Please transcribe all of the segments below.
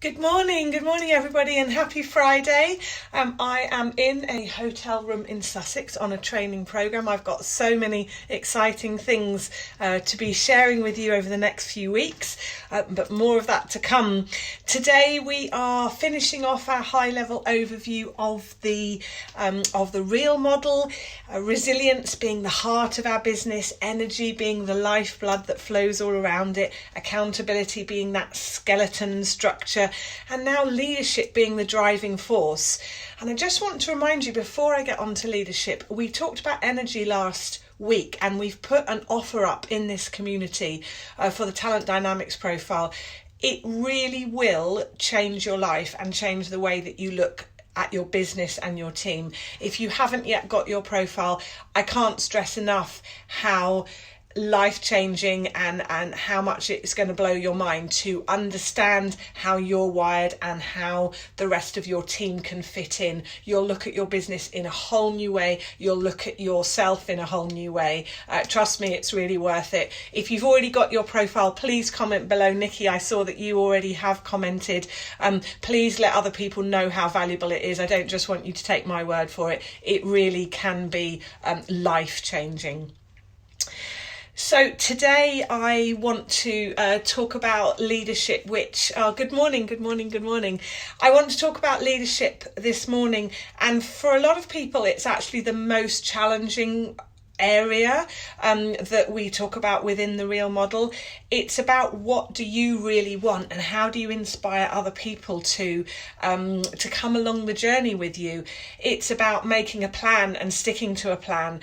Good morning everybody, and happy Friday. I am in a hotel room in Sussex on a training programme. I've got so many exciting things to be sharing with you over the next few weeks, but more of that to come. Today we are finishing off our high-level overview of the real model, resilience being the heart of our business, energy being the lifeblood that flows all around it, accountability being that skeleton structure, and now leadership being the driving force. And I just want to remind you, before I get on to leadership, we talked about energy last week, and we've put an offer up in this community for the Talent Dynamics profile. It really will change your life and change the way that you look at your business and your team. If you haven't yet got your profile, I can't stress enough how life-changing and how much it's going to blow your mind to understand how you're wired and how the rest of your team can fit in. You'll look at your business in a whole new way. You'll look at yourself in a whole new way. Trust me, it's really worth it. If you've already got your profile, please comment below. Nikki, I saw that you already have commented. Please let other people know how valuable it is. I don't just want you to take my word for it. It really can be life-changing. So today I want to talk about leadership, which, good morning. I want to talk about leadership this morning, and for a lot of people it's actually the most challenging area that we talk about within the real model. It's about what do you really want and how do you inspire other people to come along the journey with you. It's about making a plan and sticking to a plan,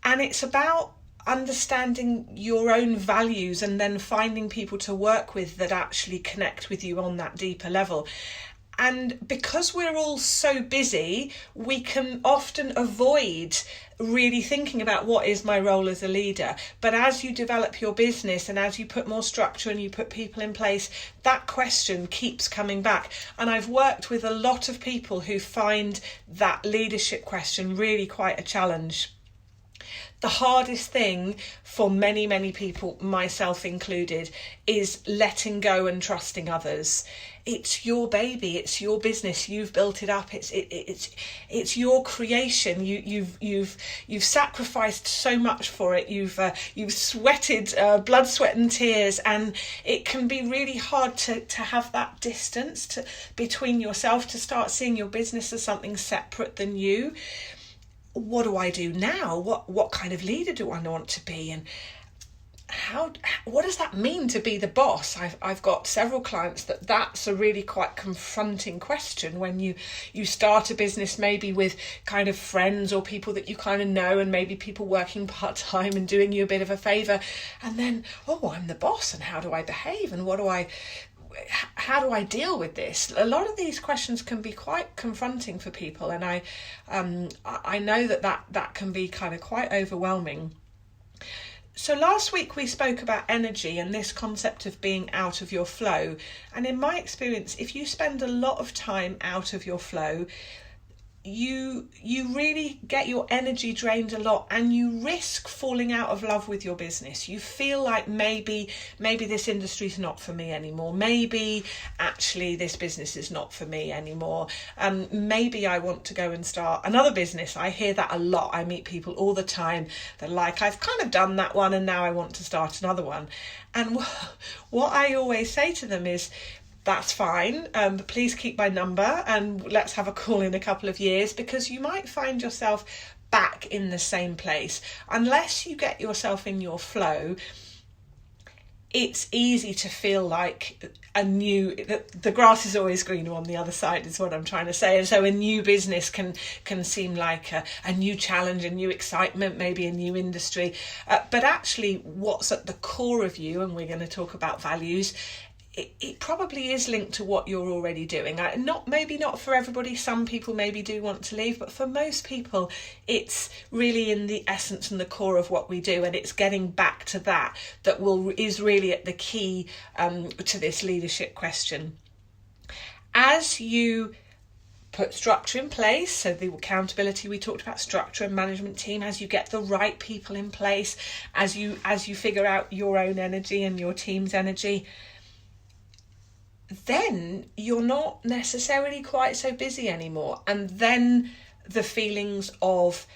and it's about understanding your own values and then finding people to work with that actually connect with you on that deeper level. And because we're all so busy, we can often avoid really thinking about what is my role as a leader. But as you develop your business and as you put more structure and you put people in place, that question keeps coming back. And I've worked with a lot of people who find that leadership question really quite a challenge. The hardest thing for many people, myself included, is letting go and trusting others. It's your baby, it's your business, you've built it up, it's your creation. You've sacrificed so much for it. You've sweated blood, sweat and tears, and it can be really hard to have that distance between yourself, to start seeing your business as something separate than you. What do I do now? What kind of leader do I want to be? And what does that mean to be the boss? I've got several clients that's a really quite confronting question when you start a business, maybe with kind of friends or people that you kind of know, and maybe people working part-time and doing you a bit of a favour, and then, I'm the boss, and how do I behave, and how do I deal with this? A lot of these questions can be quite confronting for people, and I know that can be kind of quite overwhelming. So last week we spoke about energy and this concept of being out of your flow. And in my experience, if you spend a lot of time out of your flow, you really get your energy drained a lot, and you risk falling out of love with your business. You feel like maybe this industry's not for me anymore. Maybe actually this business is not for me anymore. Maybe I want to go and start another business. I hear that a lot. I meet people all the time that are like, I've kind of done that one and now I want to start another one. And what I always say to them is, that's fine, but please keep my number and let's have a call in a couple of years, because you might find yourself back in the same place. Unless you get yourself in your flow, it's easy to feel like the grass is always greener on the other side, is what I'm trying to say. And so a new business can seem like a new challenge, a new excitement, maybe a new industry. But actually what's at the core of you, and we're going to talk about values, it probably is linked to what you're already doing. Maybe not for everybody. Some people maybe do want to leave, but for most people, it's really in the essence and the core of what we do, and it's getting back to that is really at the key to this leadership question. As you put structure in place, so the accountability, we talked about structure and management team, as you get the right people in place, as you figure out your own energy and your team's energy, then you're not necessarily quite so busy anymore. And then the feelings of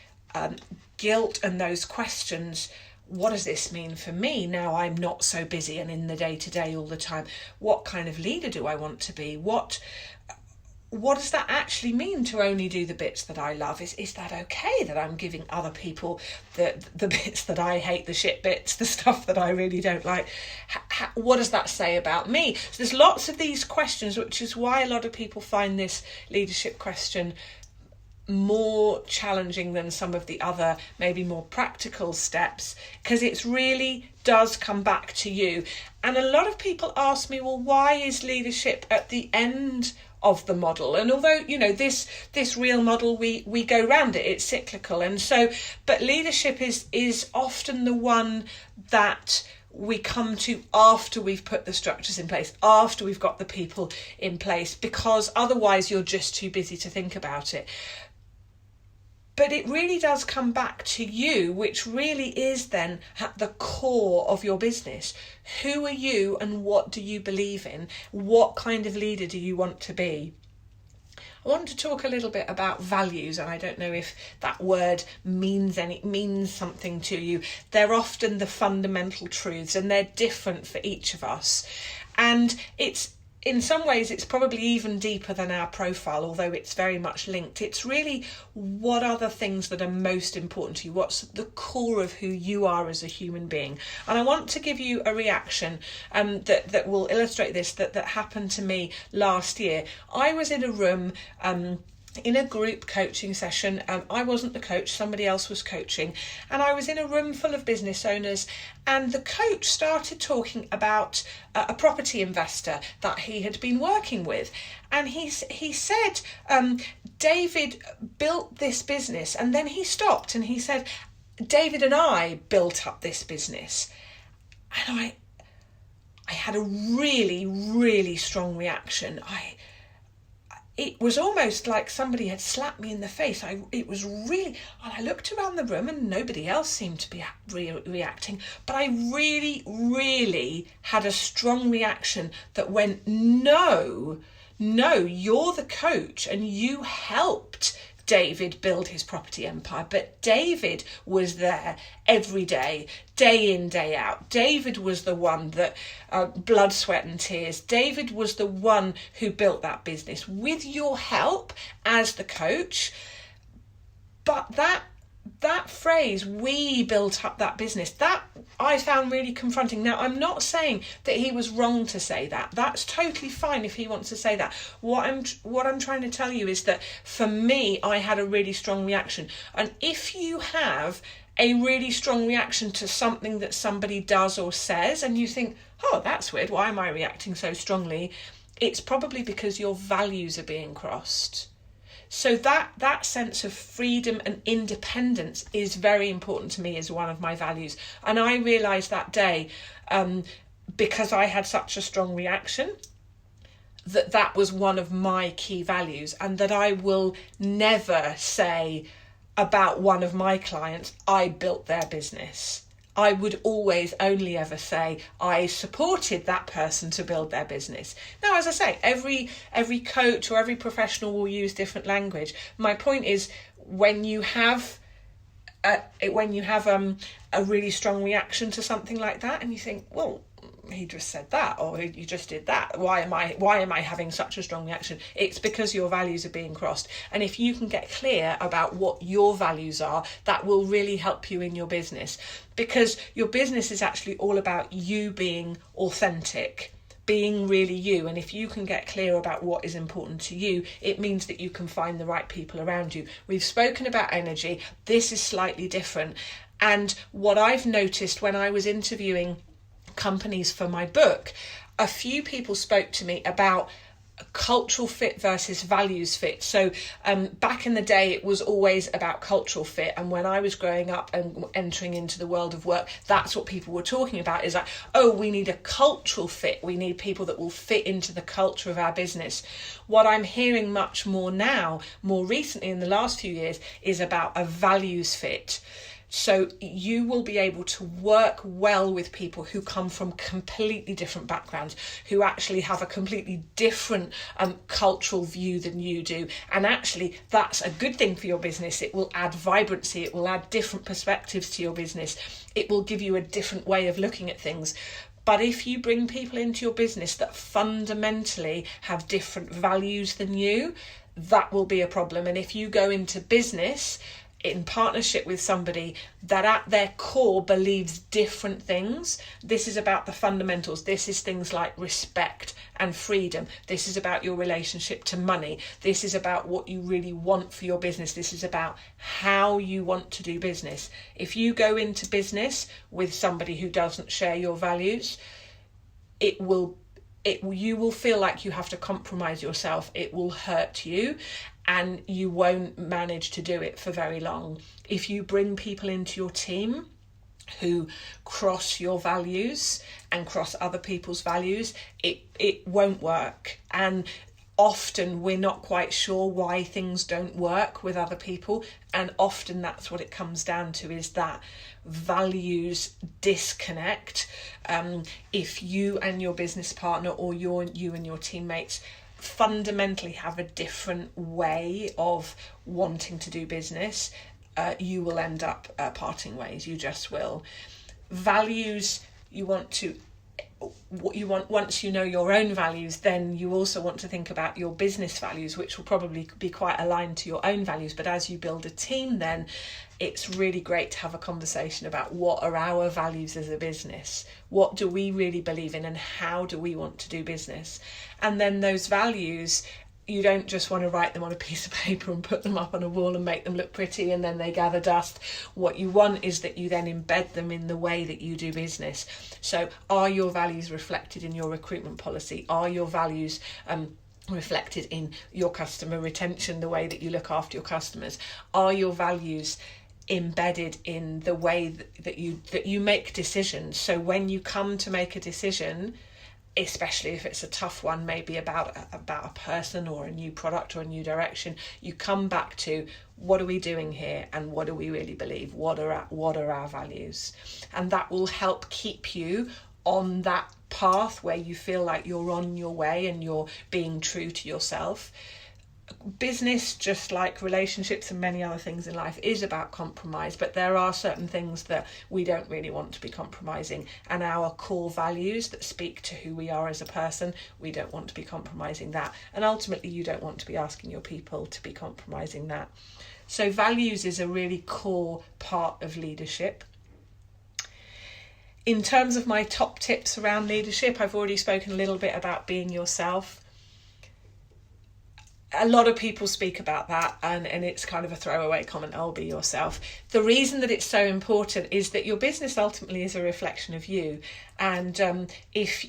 guilt and those questions, what does this mean for me now I'm not so busy and in the day-to-day all the time? What kind of leader do I want to be? What does that actually mean to only do the bits that I love? Is that okay that I'm giving other people the bits that I hate, the shit bits, the stuff that I really don't like? What does that say about me? So there's lots of these questions, which is why a lot of people find this leadership question more challenging than some of the other, maybe more practical steps, because it really does come back to you. And a lot of people ask me, well, why is leadership at the end of the model? And although, this real model, we go round it, it's cyclical. And so, but leadership is often the one that we come to after we've put the structures in place, after we've got the people in place, because otherwise you're just too busy to think about it. But it really does come back to you, which really is then at the core of your business. Who are you and what do you believe in? What kind of leader do you want to be? I want to talk a little bit about values, and I don't know if that word means something to you. They're often the fundamental truths, and they're different for each of us. And in some ways, it's probably even deeper than our profile, although it's very much linked. It's really, what are the things that are most important to you? What's the core of who you are as a human being? And I want to give you a reaction that will illustrate this, that happened to me last year. I was in a room in a group coaching session. I wasn't the coach, somebody else was coaching, and I was in a room full of business owners, and the coach started talking about a property investor that he had been working with, and he said, David built this business, and then he stopped and he said, David and I built up this business. And I had a really, really strong reaction. It was almost like somebody had slapped me in the face. It was really, and I looked around the room and nobody else seemed to be reacting, but I really, really had a strong reaction that went, no, you're the coach and you helped David build his property empire, but David was there every day in, day out. David was the one that blood, sweat and tears. David was the one who built that business with your help as the coach. But that phrase, we built up that business, that I found really confronting. Now, I'm not saying that he was wrong to say that. That's totally fine if he wants to say that. What I'm trying to tell you is that for me, I had a really strong reaction. And if you have a really strong reaction to something that somebody does or says, and you think, oh, that's weird, why am I reacting so strongly? It's probably because your values are being crossed. So that sense of freedom and independence is very important to me as one of my values. And I realised that day, because I had such a strong reaction, that was one of my key values, and that I will never say about one of my clients, I built their business. I would always only ever say I supported that person to build their business. Now, as I say, every coach or every professional will use different language. My point is, when you have a really strong reaction to something like that, and you think, well, he just said that, or you just did that, why am I having such a strong reaction? It's because your values are being crossed. And if you can get clear about what your values are, that will really help you in your business, because your business is actually all about you being authentic, being really you. And if you can get clear about what is important to you, it means that you can find the right people around you. We've spoken about energy. This is slightly different. And what I've noticed when I was interviewing companies for my book, a few people spoke to me about cultural fit versus values fit. So back in the day, it was always about cultural fit, and when I was growing up and entering into the world of work, that's what people were talking about, is like, oh, we need a cultural fit, we need people that will fit into the culture of our business. What I'm hearing much more now, more recently in the last few years, is about a values fit. So you will be able to work well with people who come from completely different backgrounds, who actually have a completely different cultural view than you do. And actually, that's a good thing for your business. It will add vibrancy. It will add different perspectives to your business. It will give you a different way of looking at things. But if you bring people into your business that fundamentally have different values than you, that will be a problem. And if you go into business in partnership with somebody that at their core believes different things, this is about the fundamentals. This is things like respect and freedom. This is about your relationship to money. This is about what you really want for your business. This is about how you want to do business. If you go into business with somebody who doesn't share your values, you will feel like you have to compromise yourself. It will hurt you, and you won't manage to do it for very long. If you bring people into your team who cross your values and cross other people's values, it won't work. And often we're not quite sure why things don't work with other people, and often that's what it comes down to, is that values disconnect. If you and your business partner, or you and your teammates, fundamentally have a different way of wanting to do business, you will end up parting ways. You just will. Values, what you want, once you know your own values, then you also want to think about your business values, which will probably be quite aligned to your own values. But as you build a team, then it's really great to have a conversation about what are our values as a business, what do we really believe in, and how do we want to do business. And then those values, you don't just want to write them on a piece of paper and put them up on a wall and make them look pretty and then they gather dust. What you want is that you then embed them in the way that you do business. So are your values reflected in your recruitment policy? Are your values reflected in your customer retention, the way that you look after your customers? Are your values embedded in the way that you make decisions? So when you come to make a decision, especially if it's a tough one, maybe about a person or a new product or a new direction, you come back to, what are we doing here, and what do we really believe? What are our values? And that will help keep you on that path where you feel like you're on your way and you're being true to yourself. Business, just like relationships and many other things in life, is about compromise, but there are certain things that we don't really want to be compromising, and our core values that speak to who we are as a person, we don't want to be compromising that, and ultimately you don't want to be asking your people to be compromising that. So values is a really core part of leadership. In terms of my top tips around leadership, I've already spoken a little bit about being yourself. A lot of people speak about that, and it's kind of a throwaway comment, oh, be yourself. The reason that it's so important is that your business ultimately is a reflection of you. And if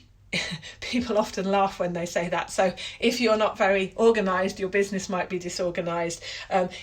people often laugh when they say that. So if you're not very organised, your business might be disorganised.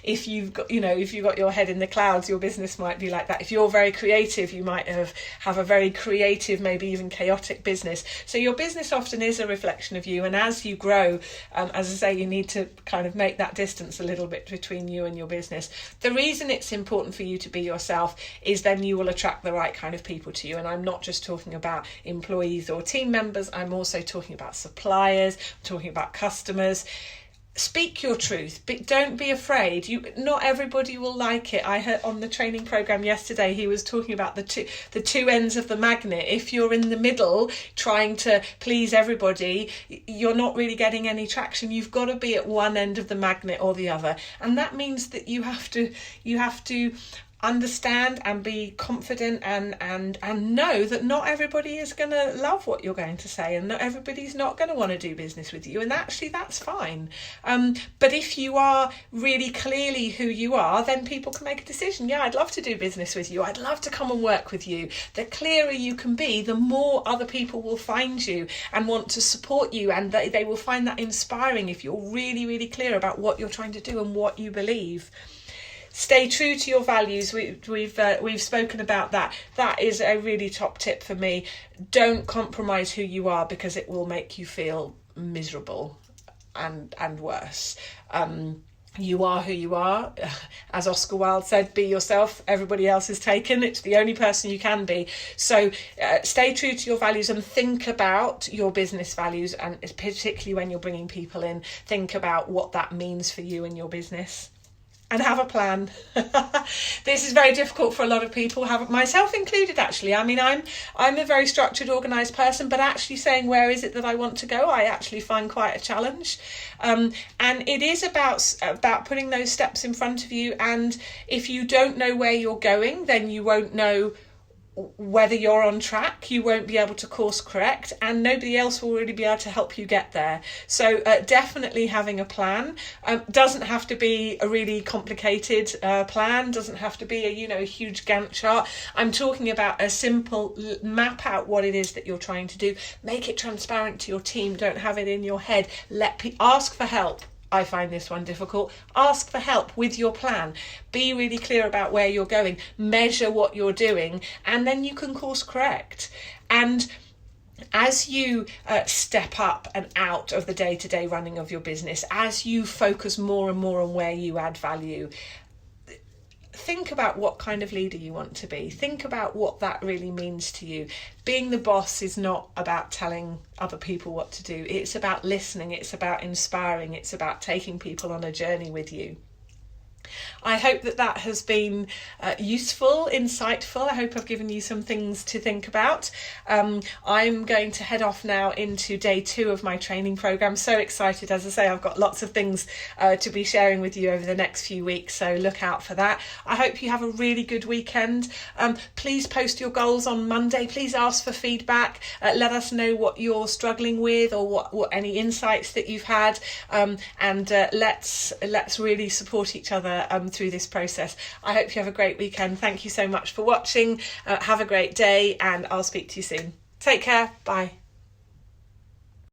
If you've got your head in the clouds, your business might be like that. If you're very creative, you might have a very creative, maybe even chaotic business. So your business often is a reflection of you. And as you grow, as I say, you need to kind of make that distance a little bit between you and your business. The reason it's important for you to be yourself is then you will attract the right kind of people to you. And I'm not just talking about employees or team members. I'm also talking about suppliers, I'm talking about customers. Speak your truth, but don't be afraid. Not everybody will like it. I heard on the training program yesterday, he was talking about the two ends of the magnet. If you're in the middle trying to please everybody, you're not really getting any traction. You've got to be at one end of the magnet or the other, and that means that you have to understand and be confident and know that not everybody is going to love what you're going to say, and not everybody's not going to want to do business with you, and actually that's fine. But if you are really clearly who you are, then people can make a decision. Yeah, I'd love to do business with you. I'd love to come and work with you. The clearer you can be, the more other people will find you and want to support you, and they will find that inspiring if you're really, really clear about what you're trying to do and what you believe. Stay true to your values. We've spoken about that. That is a really top tip for me. Don't compromise who you are, because it will make you feel miserable and worse. You are who you are. As Oscar Wilde said, be yourself, everybody else is taken. It's the only person you can be. So stay true to your values and think about your business values, and particularly when you're bringing people in, think about what that means for you and your business. And have a plan. This is very difficult for a lot of people, myself included, actually. I mean, I'm a very structured, organised person, but actually saying where is it that I want to go, I actually find quite a challenge. And it is about putting those steps in front of you. And if you don't know where you're going, then you won't know whether you're on track. You won't be able to course correct, and nobody else will really be able to help you get there. So definitely having a plan. Doesn't have to be a really complicated plan, doesn't have to be a huge Gantt chart. I'm talking about a simple map out what it is that you're trying to do. Make it transparent to your team. Don't have it in your head. Ask for help. I find this one difficult. Ask for help with your plan. Be really clear about where you're going. Measure what you're doing, and then you can course correct. And as you step up and out of the day-to-day running of your business, as you focus more and more on where you add value, think about what kind of leader you want to be. Think about what that really means to you. Being the boss is not about telling other people what to do. It's about listening. It's about inspiring. It's about taking people on a journey with you. I hope that has been useful, insightful. I hope I've given you some things to think about. I'm going to head off now into day 2 of my training program. So excited. As I say, I've got lots of things to be sharing with you over the next few weeks, so look out for that. I hope you have a really good weekend. Please post your goals on Monday. Please ask for feedback. Let us know what you're struggling with, or what any insights that you've had, and let's really support each other through this process. I hope you have a great weekend. Thank you so much for watching. Have a great day, and I'll speak to you soon. Take care. Bye.